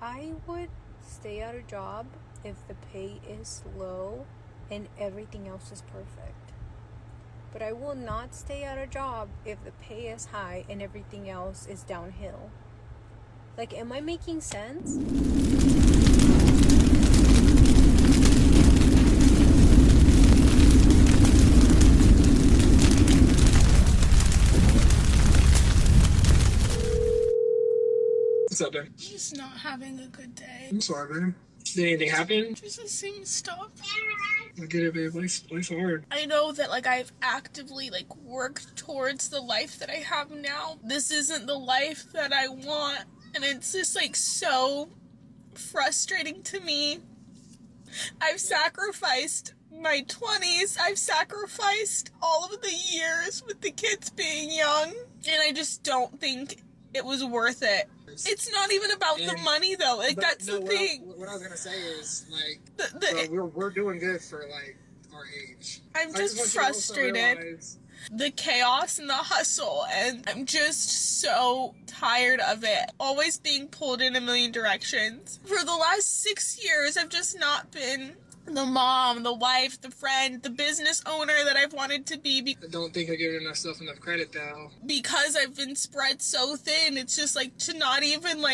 I would stay at a job if the pay is low and everything else is perfect. But I will not stay at a job if the pay is high and everything else is downhill. Like, am I making sense? What's up, babe? Just not having a good day. I'm sorry, babe. Did anything happen? Just the same stuff. I get it, babe. Life's hard. I know that, I've actively, worked towards the life that I have now. This isn't the life that I want. And it's just, so frustrating to me. I've sacrificed my 20s. I've sacrificed all of the years with the kids being young. And I just don't think it was worth it. It's not even about the money, though. That's the thing. What I was gonna say is, we're doing good for, our age. I'm just frustrated. The chaos and the hustle, and I'm just so tired of it. Always being pulled in a million directions. For the last 6 years, I've just not been the mom, the wife, the friend, the business owner that I've wanted to be. I don't think I give myself enough credit, though. Because I've been spread so thin, it's just, to not even,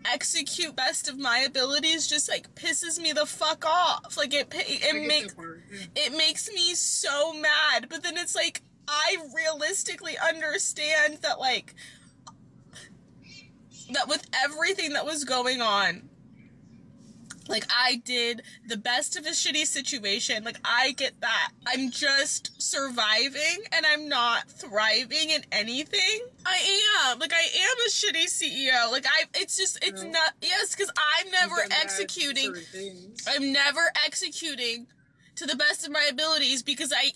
execute best of my abilities just, pisses me the fuck off. It makes me so mad. But then it's, I realistically understand that, that with everything that was going on, I did the best of a shitty situation. I get that. I'm just surviving, and I'm not thriving in anything. I am. I am a shitty CEO. Because I'm never executing. I'm never executing to the best of my abilities because I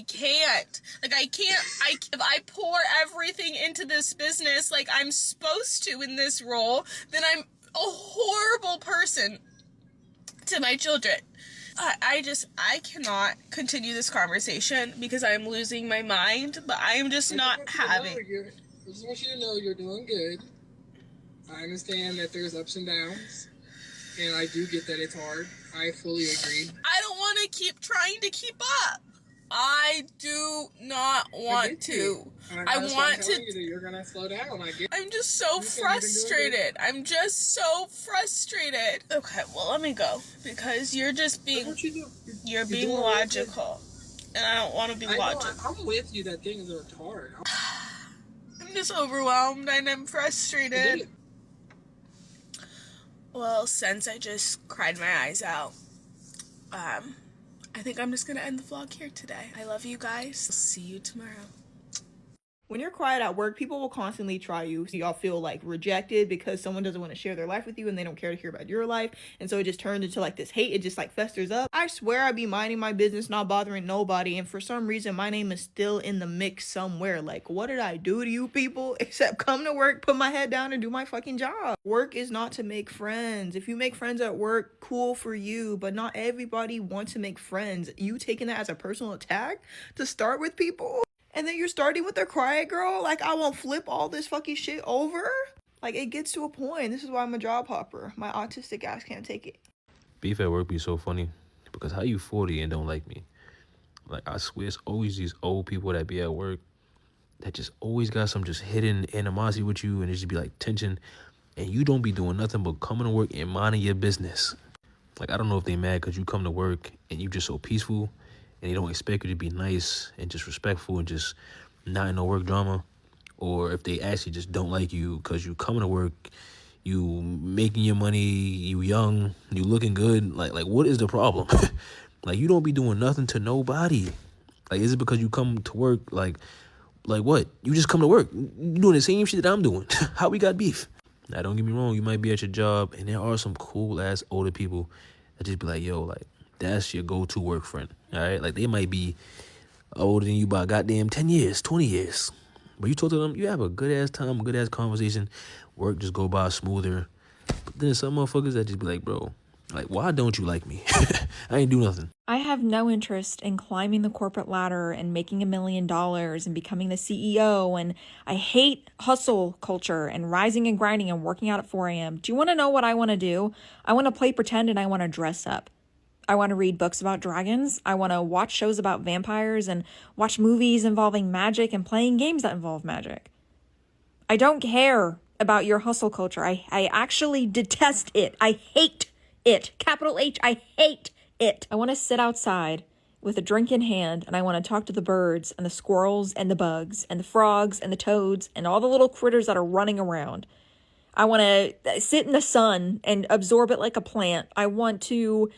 can't. If I pour everything into this business like I'm supposed to in this role, then I'm a horrible person to my children. I cannot continue this conversation because I'm losing my mind, but I'm just not having. I just want you to know you're doing good. I understand that there's ups and downs, and I do get that it's hard. I fully agree. I don't want to keep trying to keep up. I do not want to. I want to. You're gonna slow down. I'm just so frustrated. I'm just so frustrated. Okay, well, let me go because you're just being. You're being logical, and I don't want to be logical. I'm with you that things are hard. I'm just overwhelmed and I'm frustrated. Well, since I just cried my eyes out, I think I'm just gonna end the vlog here today. I love you guys. I'll see you tomorrow. When you're quiet at work, people will constantly try you. So y'all feel rejected because someone doesn't want to share their life with you and they don't care to hear about your life. And so it just turns into this hate. It just festers up. I swear I be minding my business, not bothering nobody. And for some reason, my name is still in the mix somewhere. What did I do to you people? Except come to work, put my head down and do my fucking job. Work is not to make friends. If you make friends at work, cool for you. But not everybody wants to make friends. You taking that as a personal attack to start with people? And then you're starting with a cry girl? I won't flip all this fucking shit over? It gets to a point. This is why I'm a job hopper. My autistic ass can't take it. Beef at work be so funny. Because how you 40 and don't like me? I swear it's always these old people that be at work that just always got some just hidden animosity with you. And it just be tension. And you don't be doing nothing but coming to work and minding your business. I don't know if they mad because you come to work and you just so peaceful. And they don't expect you to be nice and just respectful and just not in no work drama. Or if they actually just don't like you because you coming to work, you making your money, you young, you looking good. What is the problem? You don't be doing nothing to nobody. Is it because you come to work, what? You just come to work. You doing the same shit that I'm doing. How we got beef? Now, don't get me wrong. You might be at your job and there are some cool-ass older people that just be yo, that's your go-to work friend, all right? They might be older than you by goddamn 10 years, 20 years. But you talk to them, you have a good-ass time, a good-ass conversation. Work just go by smoother. But then some motherfuckers that just be bro, Like, why don't you like me? I ain't do nothing. I have no interest in climbing the corporate ladder and making $1 million and becoming the CEO. And I hate hustle culture and rising and grinding and working out at 4 a.m. Do you want to know what I want to do? I want to play pretend and I want to dress up. I want to read books about dragons. I want to watch shows about vampires and watch movies involving magic and playing games that involve magic. I don't care about your hustle culture. I actually detest it. I hate it. Capital H, I hate it. I want to sit outside with a drink in hand and I want to talk to the birds and the squirrels and the bugs and the frogs and the toads and all the little critters that are running around. I want to sit in the sun and absorb it like a plant. I want to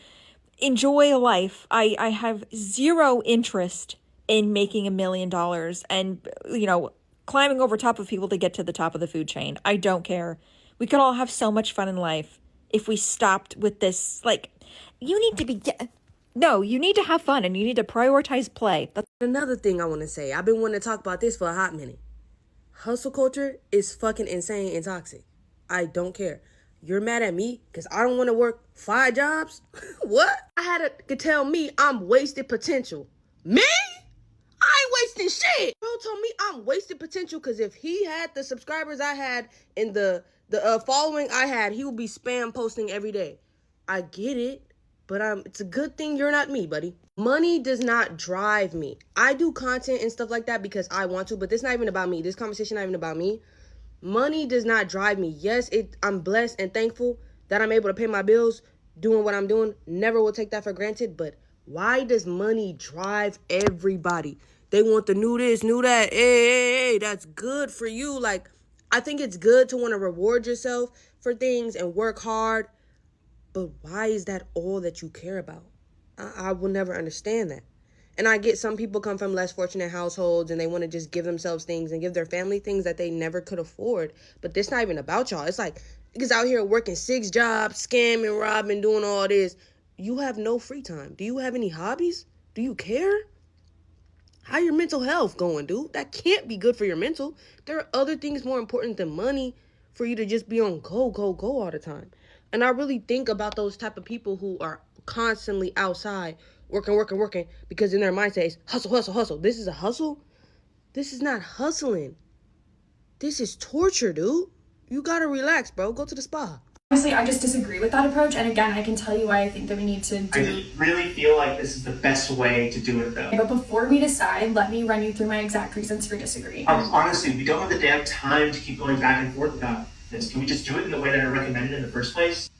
enjoy life. I have zero interest in making $1 million and, climbing over top of people to get to the top of the food chain. I don't care. We could all have so much fun in life if we stopped with this. You need to have fun and you need to prioritize play. That's another thing I want to say. I've been wanting to talk about this for a hot minute. Hustle culture is fucking insane and toxic. I don't care. You're mad at me because I don't want to work 5 jobs? What? Could tell me I'm wasted potential. Me? I ain't wasting shit. Bro told me I'm wasted potential because if he had the subscribers I had and the following I had, he would be spam posting every day. I get it, but it's a good thing you're not me, buddy. Money does not drive me. I do content and stuff like that because I want to, but this not even about me. This conversation not even about me. Money does not drive me. Yes, I'm blessed and thankful that I'm able to pay my bills, doing what I'm doing. Never will take that for granted, but why does money drive everybody? They want the new this, new that. Hey, that's good for you. I think it's good to want to reward yourself for things and work hard. But why is that all that you care about? I will never understand that. And I get some people come from less fortunate households and they want to just give themselves things and give their family things that they never could afford. But this not even about y'all. It's like niggas out here working 6 jobs, scamming, robbing, doing all this. You have no free time. Do you have any hobbies? Do you care? How your mental health going, dude? That can't be good for your mental. There are other things more important than money for you to just be on go all the time. And I really think about those type of people who are constantly outside working, because in their mindset is hustle. This is a hustle? This is not hustling. This is torture, dude. You gotta relax, bro. Go to the spa. Honestly, I just disagree with that approach. And again, I can tell you why I think that we need to do... I really feel like this is the best way to do it, though. But before we decide, let me run you through my exact reasons for disagreeing. Honestly, we don't have the damn time to keep going back and forth about this. Can we just do it in the way that I recommended in the first place?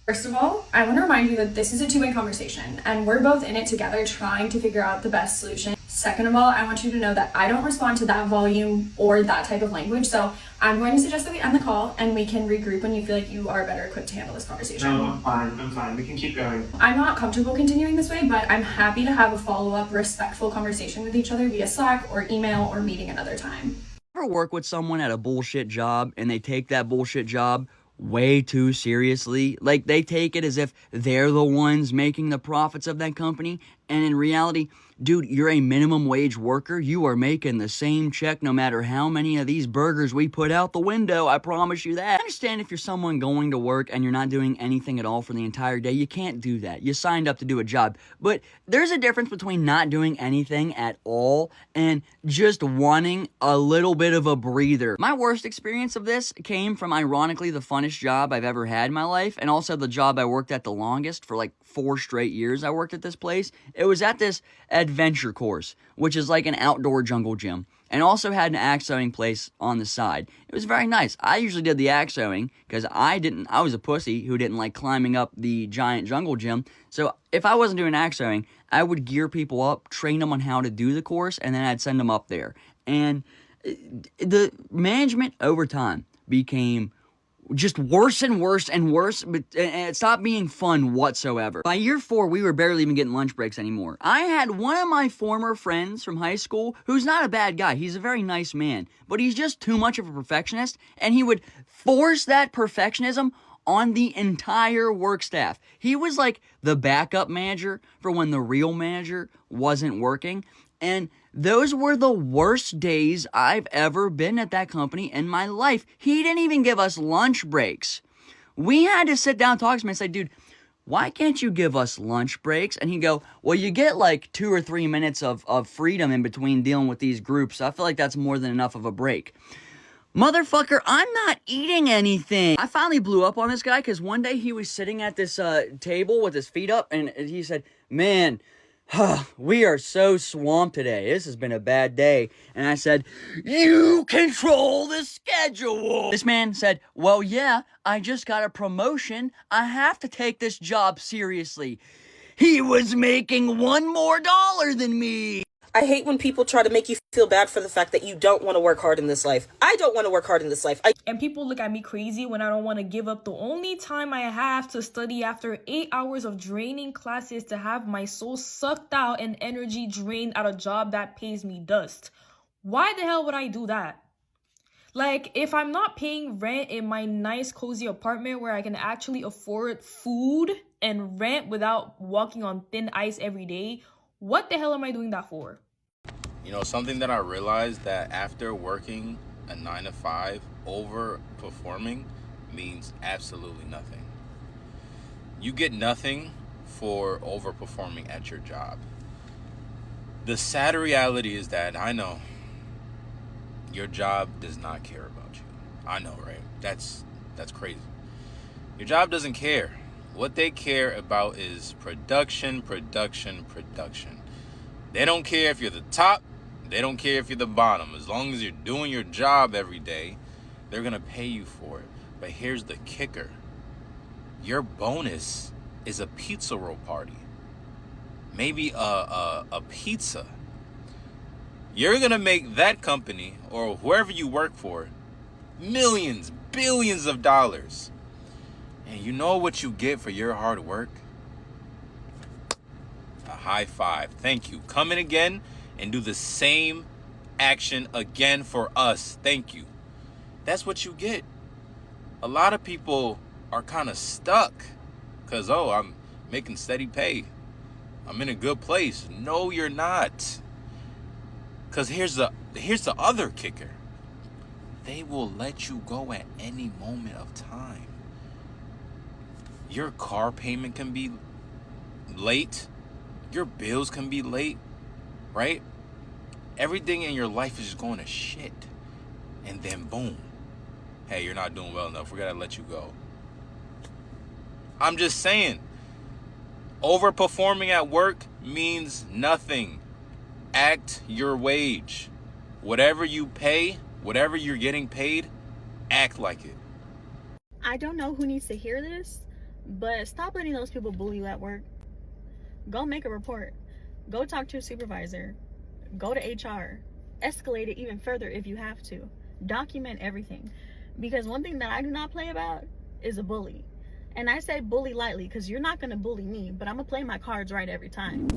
First of all, I want to remind you that this is a two-way conversation, and we're both in it together trying to figure out the best solution. Second of all, I want you to know that I don't respond to that volume or that type of language, so I'm going to suggest that we end the call and we can regroup when you feel like you are better equipped to handle this conversation. No, I'm fine. We can keep going. I'm not comfortable continuing this way, but I'm happy to have a follow-up, respectful conversation with each other via Slack or email or meeting another time. Ever work with someone at a bullshit job and they take that bullshit job way too seriously? Like, they take it as if they're the ones making the profits of that company, and in reality, dude, you're a minimum wage worker. You are making the same check no matter how many of these burgers we put out the window. I promise you that. I understand if you're someone going to work and you're not doing anything at all for the entire day. You can't do that. You signed up to do a job. But there's a difference between not doing anything at all and just wanting a little bit of a breather. My worst experience of this came from, ironically, the funnest job I've ever had in my life, and also the job I worked at the longest. For like 4 straight years I worked at this place. It was at this adventure course, which is like an outdoor jungle gym, and also had an axe throwing place on the side. It was very nice. I usually did the axe throwing because I was a pussy who didn't like climbing up the giant jungle gym. So if I wasn't doing axe throwing, I would gear people up, train them on how to do the course, and then I'd send them up there. And the management over time became just worse and worse and worse, but it stopped being fun whatsoever. By year 4, we were barely even getting lunch breaks anymore. I had one of my former friends from high school, who's not a bad guy, he's a very nice man, but he's just too much of a perfectionist, and he would force that perfectionism on the entire work staff. He was like the backup manager for when the real manager wasn't working, and those were the worst days I've ever been at that company in my life. He didn't even give us lunch breaks. We had to sit down and talk to him and say, dude, why can't you give us lunch breaks? And he'd go, well, you get like 2 or 3 minutes of freedom in between dealing with these groups. So I feel like that's more than enough of a break. Motherfucker, I'm not eating anything. I finally blew up on this guy because one day he was sitting at this table with his feet up and he said, man, we are so swamped today. This has been a bad day. And I said, you control the schedule. This man said, well, yeah, I just got a promotion. I have to take this job seriously. He was making $1 more than me. I hate when people try to make you feel bad for the fact that you don't want to work hard in this life. I don't want to work hard in this life. And people look at me crazy when I don't want to give up the only time I have to study after 8 hours of draining classes to have my soul sucked out and energy drained at a job that pays me dust. Why the hell would I do that? Like, if I'm not paying rent in my nice, cozy apartment where I can actually afford food and rent without walking on thin ice every day, what the hell am I doing that for? You know, something that I realized that after working a 9 to 5, overperforming means absolutely nothing. You get nothing for overperforming at your job. The sad reality is that I know your job does not care about you. I know, right? That's crazy. Your job doesn't care. What they care about is production. They don't care if you're the top. They don't care if you're the bottom. As long as you're doing your job every day, they're going to pay you for it. But here's the kicker. Your bonus is a pizza roll party. Maybe a pizza. You're going to make that company or whoever you work for millions, billions of dollars. And you know what you get for your hard work? A high five. Thank you. Come in again and do the same action again for us. Thank you. That's what you get. A lot of people are kind of stuck because, oh, I'm making steady pay. I'm in a good place. No, you're not. Because here's the other kicker. They will let you go at any moment of time. Your car payment can be late. Your bills can be late, right? Everything in your life is just going to shit. And then boom. Hey, you're not doing well enough. We got to let you go. I'm just saying. Overperforming at work means nothing. Act your wage. Whatever you pay, whatever you're getting paid, act like it. I don't know who needs to hear this, but stop letting those people bully you at work. Go make a report. Go talk to a supervisor. Go to HR. Escalate it even further if you have to. Document everything. Because one thing that I do not play about is a bully. And I say bully lightly because you're not going to bully me, but I'm going to play my cards right every time.